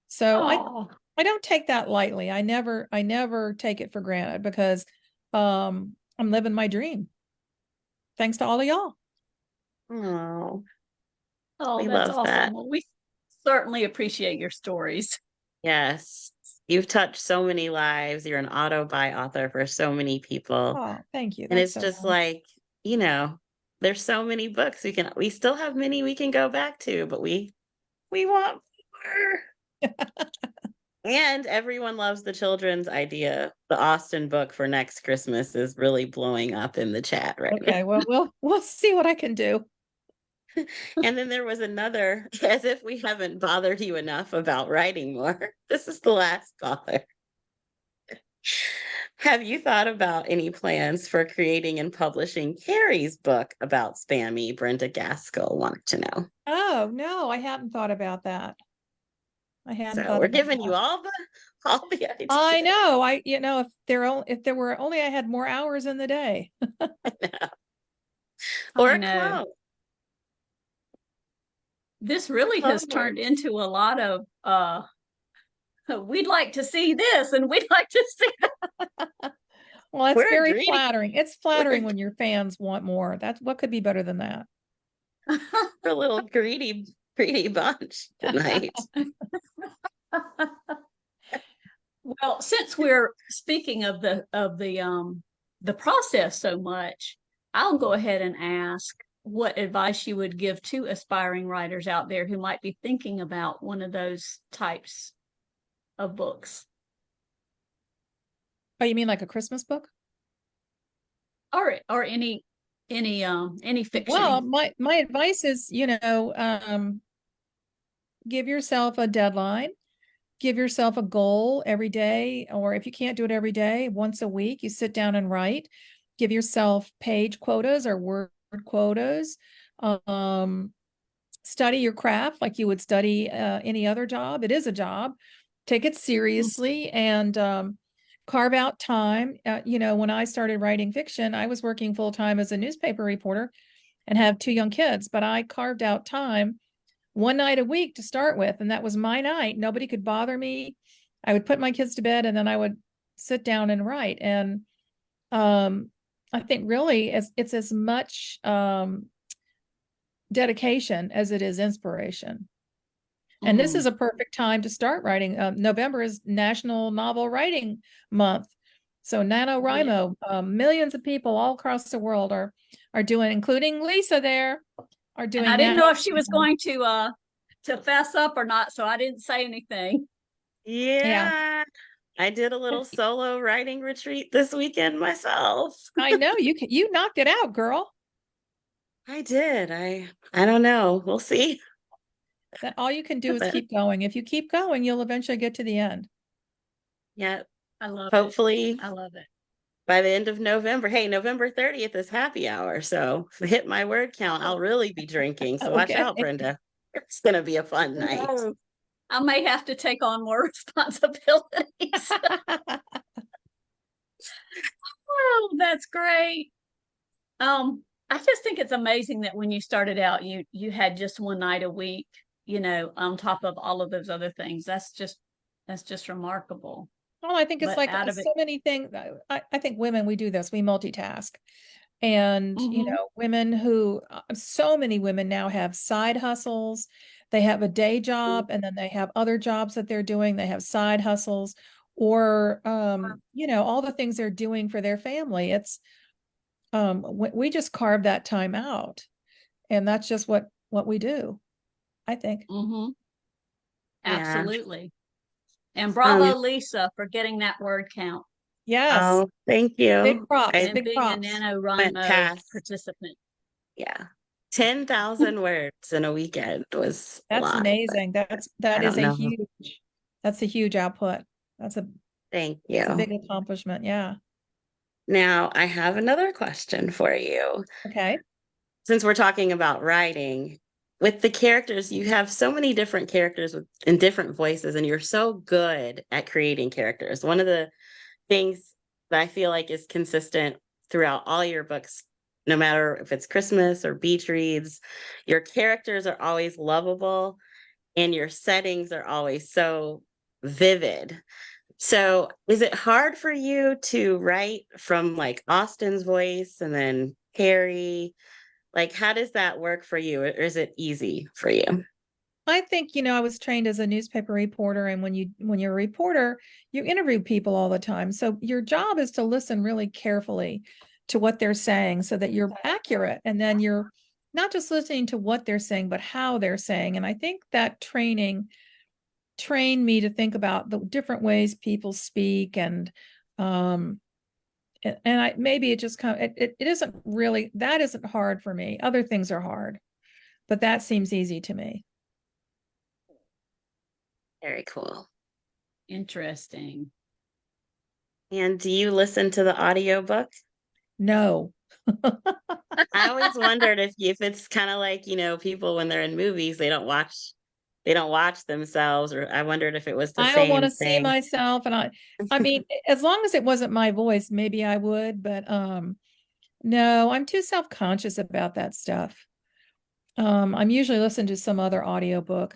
So Oh, I don't take that lightly. I never take it for granted because I'm living my dream. Thanks to all of y'all. Oh, oh, we that's love that. awesome. Well, we certainly appreciate your stories. Yes. You've touched so many lives. You're an auto-buy author for so many people. Oh, thank you. And That's it's so just nice. like, there's so many books we still have many we can go back to, but we want more. And everyone loves the children's idea. The Austen book for next Christmas is really blowing up in the chat right now. Okay, well, we'll see what I can do. And then there was another, as if we haven't bothered you enough about writing more. This is the last caller. Have you thought about any plans for creating and publishing Carrie's book about Spammy? Brenda Gaskell wanted to know. Oh, no, I hadn't thought about that. I hadn't So thought we're about giving you that. all the I ideas. know. If there were only I had more hours in the day. Or I a know. clone. This really Clone has turned Wars. into a lot of we'd like to see this and we'd like to see Well, it's We're very greedy. flattering. It's We're flattering when your fans want more. That's what could be better than that. a little greedy bunch tonight. Well, since we're speaking of the process so much, I'll go ahead and ask what advice you would give to aspiring writers out there who might be thinking about one of those types of books Oh, you mean like a Christmas book? or any Well, fiction. my advice is, give yourself a deadline, give yourself a goal every day, or if you can't do it every day, once a week, you sit down and write. Give yourself page quotas or word quotas. Um, Study your craft like you would study any other job. It is a job. Take it seriously and carve out time. When I started writing fiction, I was working full time as a newspaper reporter and have two young kids, but I carved out time one night a week to start with, and that was my night. Nobody could bother me. I would put my kids to bed and then I would sit down and write. And I think really it's as much dedication as it is inspiration. And this Mhm. is a perfect time to start writing. November is National Novel Writing Month. So Yeah. NaNoWriMo, millions of people all across the world are doing, including Lisa there, are And doing I didn't know if she was NaNoWriMo. going to fess up or not, so I didn't say anything. Yeah, Yeah. I did a little solo writing retreat this weekend myself. I know you knocked it out, girl. I did. I don't know. We'll see. That all you can do is But keep going. If you keep going, you'll eventually get to the end. yeah, I love it. hopefully I love it. by the end of November. Hey, November 30th is happy hour. So if I hit my word count, I'll really be drinking. So watch Okay. out, Brenda. It's gonna be a fun night. No, I may have to take on more responsibilities. Oh, that's great. I just think it's amazing that when you started out, you had just one night a week, on top of all of those other things. That's just remarkable. Well, I think it's But like out of it, so many things. I think women, we do this, we multitask. And, hmm women who, so many women now have side hustles. They have a day job and then they have other jobs that they're doing. They have side hustles or, all the things they're doing for their family. We just carve that time out. And that's just what we do, I think. hmm Yeah. absolutely. And Um, bravo, Lisa, for getting that word count. Yes. Oh, thank Big you. props. I And Big being a props. went NaNoWriMo past, participant. yeah, 10,000 words in a weekend was a That's lot, but amazing. I That is don't a know. huge, that's a huge output. That's a Thank that's a you. big accomplishment. Yeah. Now, I have another question for you. Okay. Since we're talking about writing, with the characters, you have so many different characters in different voices, and you're so good at creating characters. One of the things that I feel like is consistent throughout all your books, no matter if it's Christmas or beach reads, your characters are always lovable and your settings are always so vivid. So, is it hard for you to write from like Austin's voice and then Carrie? Like, how does that work for you? Or is it easy for you? I think, I was trained as a newspaper reporter, and when you're a reporter, you interview people all the time. So your job is to listen really carefully to what they're saying so that you're accurate. And then you're not just listening to what they're saying, but how they're saying. And I think that training trained me to think about the different ways people speak, um and I maybe it just kind of it isn't really, that isn't hard for me. Other things are hard, but that seems easy to me. Very cool. Interesting. And do you listen to the audiobook? No. I always wondered if it's kind of like, people when they're in movies, they don't watch themselves, or I wondered if it was the I don't want same to see thing. myself, and I mean, as long as it wasn't my voice, maybe I would, but no, I'm too self-conscious about that stuff. I'm usually listening to some other audiobook.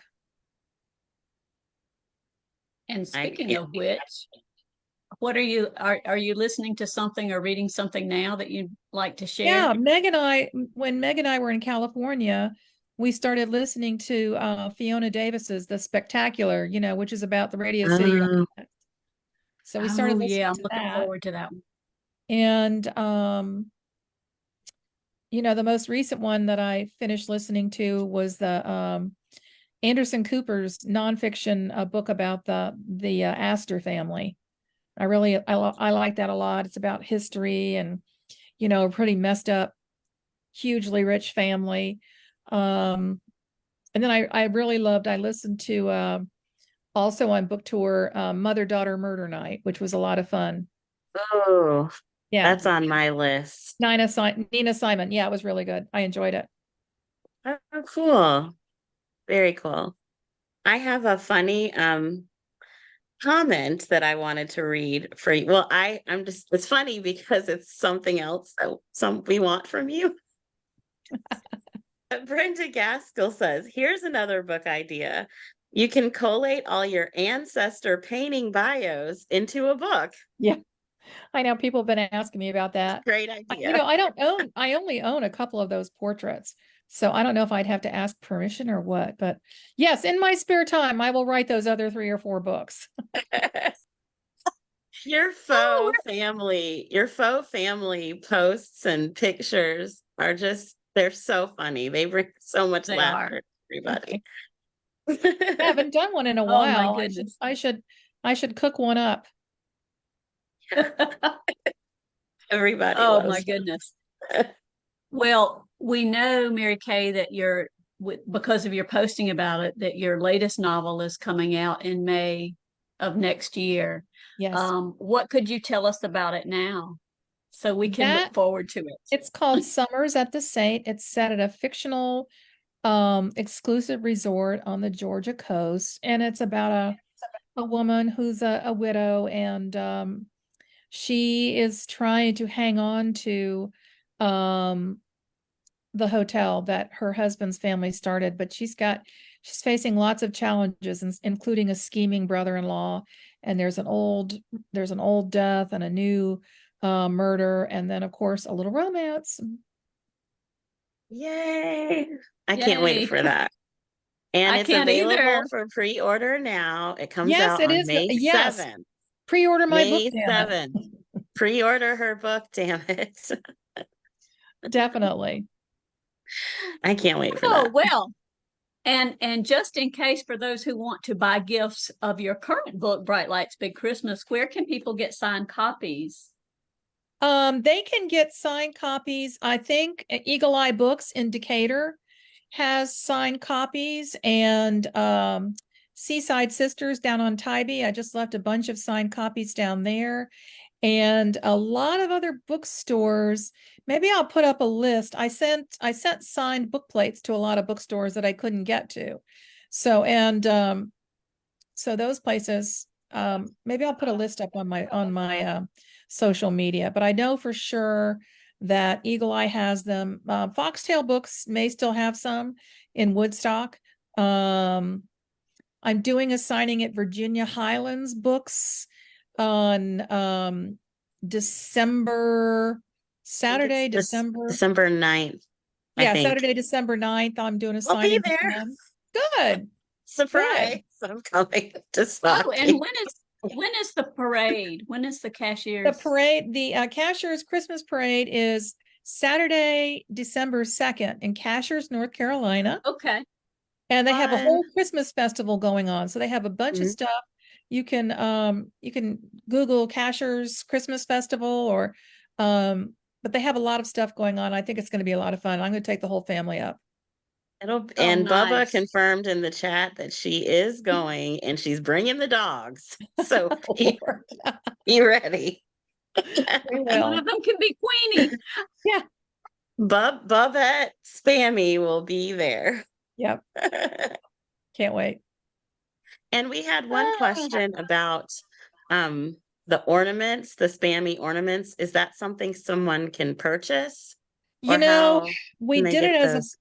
And I speaking can't of do which, what are you listening to something or reading something now that you'd like to share? Yeah, when Meg and I were in California, we started listening to Fiona Davis's The Spectacular, which is about the Radio City that. Rockets. So we started Oh listening yeah, I'm to looking that. forward to that one. And the most recent one that I finished listening to was the Anderson Cooper's nonfiction book about the Astor family. I like that a lot. It's about history and a pretty messed up, hugely rich family. Um, and then I really loved. I listened to also on book tour Mother Daughter Murder Night, which was a lot of fun. Oh, Yeah, that's on my list. Nina Simon. Yeah, it was really good. I enjoyed it. Oh, cool. Very cool. I have a funny comment that I wanted to read for you. Well, it's funny because it's something else that we want from you. Brenda Gaskell says, here's another book idea. You can collate all your ancestor painting bios into a book. Yeah, I know people have been asking me about that. Great idea. I only own a couple of those portraits. So I don't know if I'd have to ask permission or what, but yes, in my spare time, I will write those other 3 or 4 books. Your faux family posts and pictures are they're so funny. They bring so much They laughter are. to everybody. I haven't done one in a Oh my while. goodness. I should cook one up. Everybody Oh my loves goodness. Well, we know, Mary Kay, that because of your posting about it, that your latest novel is coming out in May of next year. Yes. What could you tell us about it now so we can look forward to it? It's called Summers at the Saint. It's set at a fictional exclusive resort on the Georgia coast, and it's about a woman who's a widow, and she is trying to hang on to the hotel that her husband's family started, but she's facing lots of challenges, including a scheming brother-in-law, and there's an old death and a new murder, and then of course a little romance. Yay. I can't wait Yay. for that. And I it's can't available either. for pre-order now. It comes Yes, out it on is. May Yes. 7th. Pre-order my May book, damn it. 7th. Pre-order her book, damn it. Definitely. I can't wait for Oh, that. well, And just in case for those who want to buy gifts of your current book, Bright Lights Big Christmas, where can people get signed copies? They can get signed copies. I think Eagle Eye Books in Decatur has signed copies, and Seaside Sisters down on Tybee. I just left a bunch of signed copies down there, and a lot of other bookstores. Maybe I'll put up a list. I sent signed book plates to a lot of bookstores that I couldn't get to. So so those places, maybe I'll put a list up on my social media, but I know for sure that Eagle Eye has them. Foxtail Books may still have some in Woodstock. I'm doing a signing at Virginia Highlands Books on Saturday, December 9th. Yeah, Saturday, December 9th. I'm doing a I'll be signing for there. them. Good. Surprise. I'm coming to stop. Oh, and when is the parade? When is the cashier's? The parade, the Cashier's Christmas Parade is Saturday, December 2nd in Cashier's, North Carolina. Okay. And they have a Fun. whole Christmas festival going on. So they have a bunch of Mhm. stuff. You can Google Cashier's Christmas Festival, or but they have a lot of stuff going on. I think it's going to be a lot of fun. I'm going to take the whole family up. And Bubba nice. confirmed in the chat that she is going and she's bringing the dogs. So be ready. We One will. of them can be Queenie. Bubette Spammy will be there. Yep. Can't wait. And we had one question about the ornaments, the Spammy ornaments. Is that something someone can purchase? You Or know, how we can they did it get as those?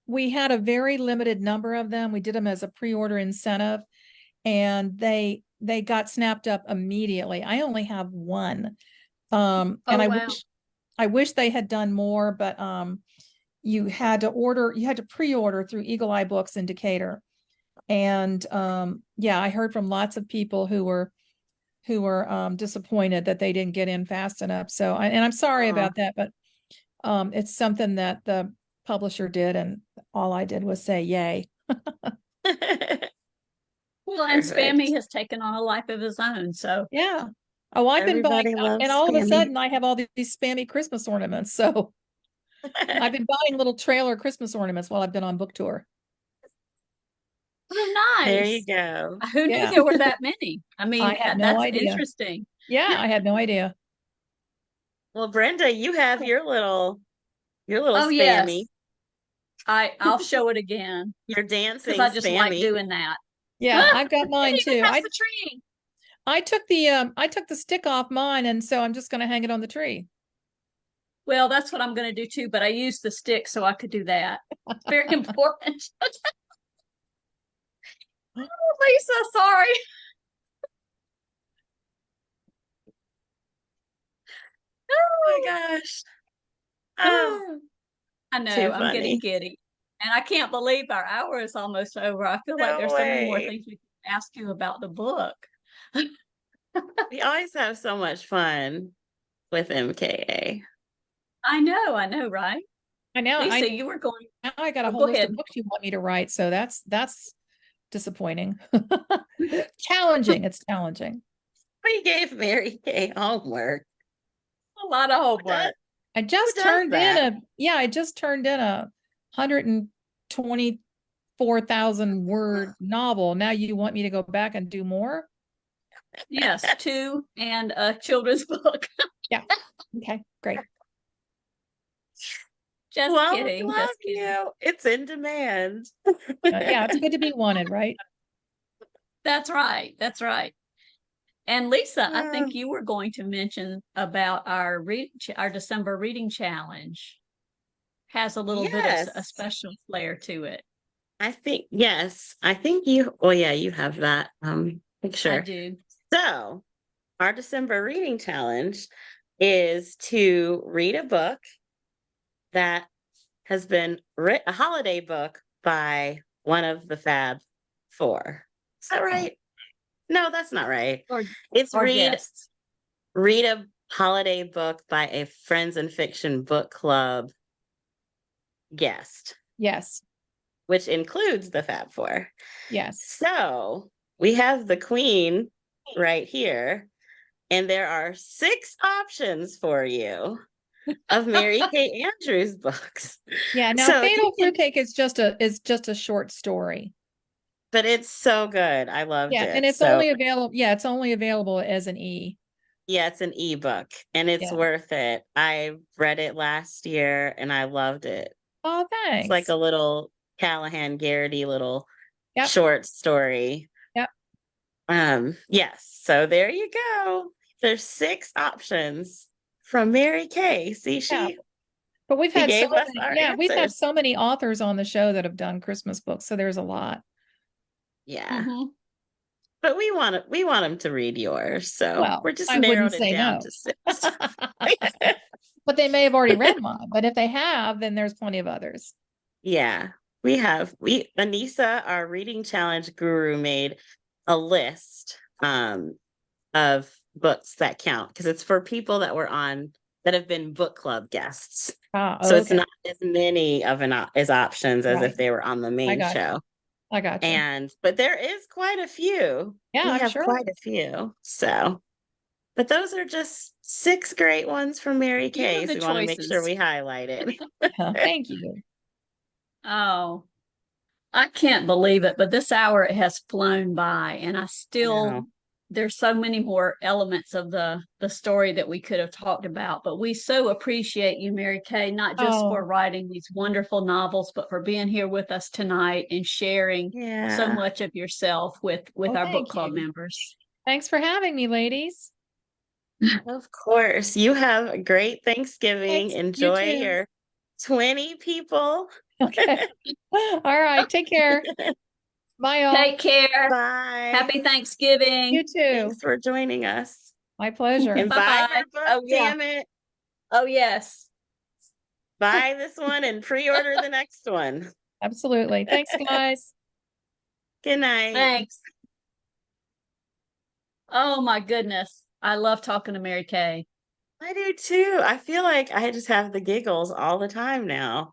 we had a very limited number of them. We did them as a pre-order incentive, and they got snapped up immediately. I only have one. And Oh, I wow. wish they had done more, but you had to pre-order through Eagle Eye Books in Decatur. And yeah, I heard from lots of people who were disappointed that they didn't get in fast enough. So I'm sorry Aw. about that, but it's something that the publisher did, and all I did was say yay. Well, and Perfect. Spammy has taken on a life of his own. So Yeah. Oh, I've been buying, Everybody loves and all of a Spammy. sudden I have all these Spammy Christmas ornaments. So I've been buying little trailer Christmas ornaments while I've been on book tour. oh, nice. There you go. Who knew Yeah. there were that many? I mean, I had no that's idea. interesting. Yeah, I had no idea. Well, Brenda, you have your little Oh, yes. Spammy. I'll show it again Your because dancing I just like Spammy. doing that. Yeah, I've got mine It even too. has the tree. I took the stick off mine, and so I'm just going to hang it on the tree. Well, that's what I'm going to do too, but I used the stick so I could do that. It's very important. Oh, Lisa, sorry. Oh my gosh. Oh, I know, too I'm getting funny. giddy. And I can't believe our hour is almost over. I feel like No there's so many more way. things we can ask you about the book. We always have so much fun with MKA. I know, right? I know. Lisa, you were going. Now I got a Oh, whole go list ahead. of books you want me to write, so that's disappointing. Challenging. It's challenging. We gave Mary Kay homework. A lot of homework. I just does turned in that? I just turned in a 124,000 word novel. Now you want me to go back and do more? Yes, 2 and a children's book. Okay, great. Just Well, we kidding. love Just kidding. you. It's in demand. Yeah, it's good to be wanted, right? That's right. That's right. And Lisa, I Yeah. think you were going to mention about our December reading challenge. Has a little bit of a Yes. special flair to it. I think, yes. I think you, oh yeah, you have that I picture. do. So, our December reading challenge is to read a book that has been a holiday book by one of the Fab Four. Is that right? No, that's not right. It's Or read guests. a holiday book by a Friends and Fiction book club guest. Yes. which includes the Fab Four. Yes. So we have the Queen right here, and there are 6 options for you of Mary Kay Andrews books. Yeah. Now, So Fatal you can, Fruitcake is just a short story. but it's so good. I loved Yeah, and it. it's So only available. Yeah, it's only available as an E. yeah, it's an ebook and it's Yeah. worth it. I read it last year and I loved it. Oh, It's like thanks. a little Callahan Garrity little Yep. short story. Yep. Yes. So there you go. There's 6 options from Mary Kay. See, Yeah. she But we've she had so gave us many, our yeah, we've had answers. so many authors on the show that have done Christmas books, so there's a lot. Yeah. Mhm. But we want them to read yours. So Well, we're just I wouldn't narrowed it say down no. to 6. But they may have already read mine. But if they have, then there's plenty of others. Yeah, we Anissa, our reading challenge guru, made a list of books that count because it's for people that were on that have been book club guests. Ah, So it's okay. not as many of as options as Right. if they were on the I main got you. show. I got you. But there is quite a few. Yeah, We I'm have sure. quite a few. So, but those are just 6 great ones from Mary You Kay. have So the we want to make sure choices. we highlight it. Thank you. Oh, I can't believe it, but this hour it has flown by, and I still No. there's so many more elements of the story that we could have talked about. But we so appreciate you, Mary Kay, not just Oh, for writing these wonderful novels, but for being here with us tonight and sharing so Yeah. much of yourself with oh, our book thank club you. members. Thanks for having me, ladies. Of course. You have a great Thanksgiving. Thanks. You Enjoy too. your 20 people. Okay. All right. Take care. Bye, y'all. Take care. Bye. Happy Thanksgiving. You too. Thanks for joining us. My pleasure. And buy Bye-bye. her book, Oh, yeah. damn it. Oh, yes. Buy this one and pre-order the next one. Absolutely. Thanks, guys. Good night. Thanks. Oh, my goodness. I love talking to Mary Kay. I do too. I feel like I just have the giggles all the time now.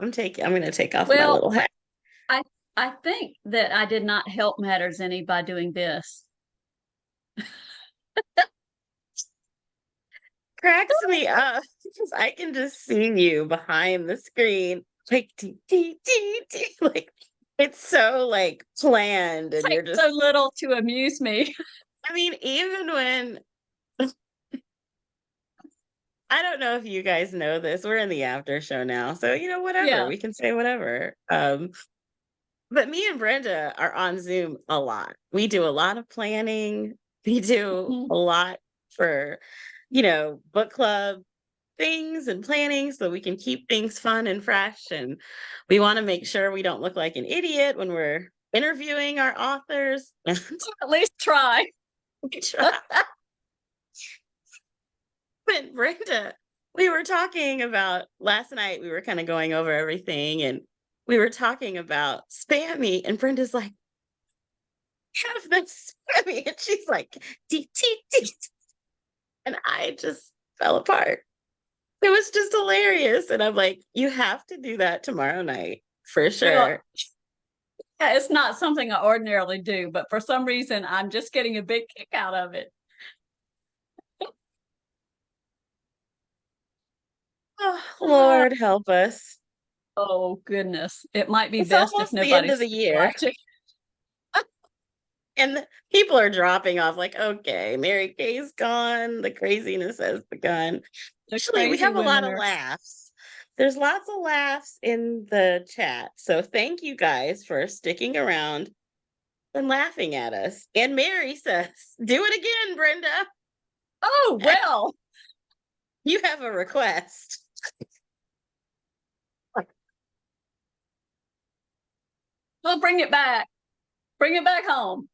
I'm gonna take off my Well, little hat. I think that I did not help matters any by doing this. Cracks me up because I can just see you behind the screen, like tee, tee, tee, tee. Like it's so like planned, and you're Takes just. so little to amuse me. I mean, even when I don't know if you guys know this, we're in the after show now, so whatever, Yeah. we can say whatever. But me and Brenda are on Zoom a lot. We do a lot of planning. We do Mhm. a lot for, book club things and planning so we can keep things fun and fresh. And we want to make sure we don't look like an idiot when we're interviewing our authors. At least try. We try. But Brenda, we were talking about last night, we were kind of going over everything and we were talking about Spammy, and Brenda's like, have this Spammy. And she's like, dee, dee, dee. And I just fell apart. It was just hilarious. And I'm like, you have to do that tomorrow night for sure. Yeah, it's not something I ordinarily do, but for some reason, I'm just getting a big kick out of it. Oh, Lord help us. Oh, goodness. It might be It's best if almost the end nobody's of the year. watching. And people are dropping off like, okay, Mary Kay's gone. The craziness has begun. The Actually, we crazy have a lot women of are- laughs. There's lots of laughs in the chat. So thank you guys for sticking around and laughing at us. And Mary says, do it again, Brenda. Oh, well. You have a request. We'll bring it back. Bring it back home.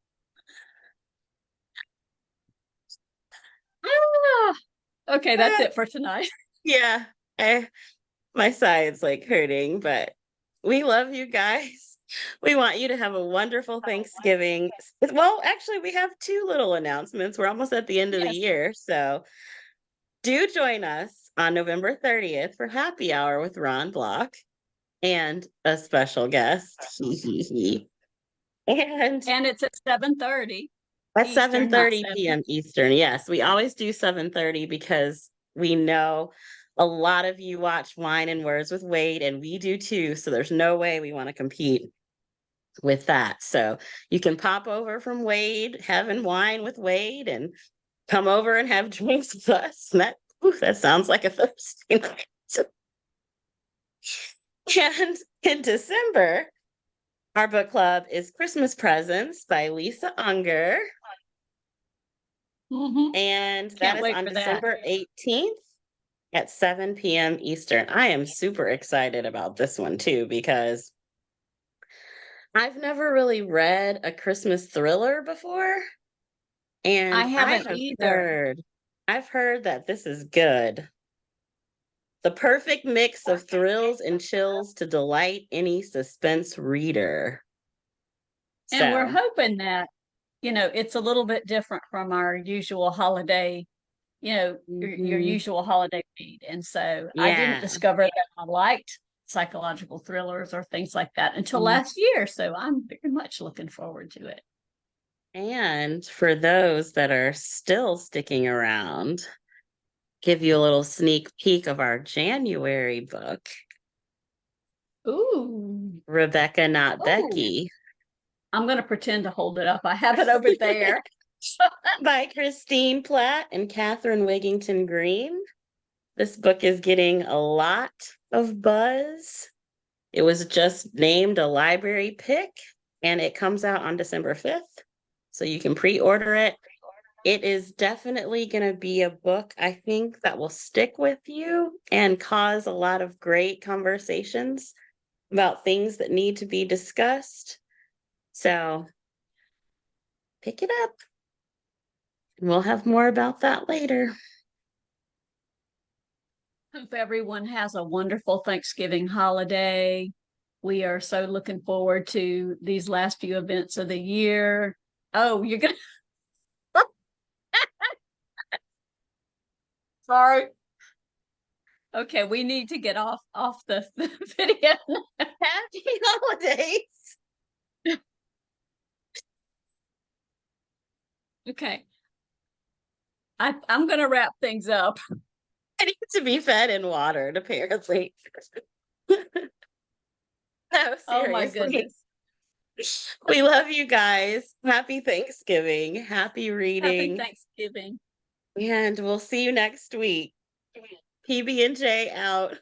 Okay, that's it for tonight. Yeah, my side's like hurting, but we love you guys. We want you to have a wonderful Thanksgiving. Well, actually, we have 2 little announcements. We're almost at the end of the Yes. year. So do join us on November 30th for happy hour with Ron Block. and a special guest. And And it's at 7:30 at Eastern, not 7:30 7. p.m. Eastern. Yes, we always do 7:30 because we know a lot of you watch Wine and Words with Wade, and we do too. So there's no way we want to compete with that. So you can pop over from Wade, having wine with Wade, and come over and have drinks with us. And that sounds like a Thursday night. And in December, our book club is Christmas Presents by Lisa Unger. Mhm. And that Can't is wait on for that. December 18th at 7 p.m. Eastern. I am super excited about this one too, because I've never really read a Christmas thriller before. And I haven't either. I've heard that this is good. The perfect mix of thrills and chills to delight any suspense reader. And we're So, hoping that, it's a little bit different from our usual holiday, your mhm, usual holiday read. And so I didn't yeah. discover that I liked psychological thrillers or things like that until Mm. last year. So I'm very much looking forward to it. And for those that are still sticking around, give you a little sneak peek of our January book, Ooh. Rebecca Not Ooh. Becky, I'm going to pretend to hold it up. I have it over there. by Christine Platt and Catherine Wigington Green. This book is getting a lot of buzz. It was just named a library pick, and it comes out on December 5th. So you can pre-order it. It is definitely going to be a book, I think, that will stick with you and cause a lot of great conversations about things that need to be discussed. So pick it up. We'll have more about that later. Hope everyone has a wonderful Thanksgiving holiday. We are so looking forward to these last few events of the year. Oh, you're going to. Sorry. Okay, we need to get off the video. Happy holidays. Okay. I'm going to wrap things up. I need to be fed and watered, apparently. No, Oh my seriously. goodness. We love you guys. Happy Thanksgiving. Happy Happy reading. Thanksgiving. And we'll see you next week. PB&J out.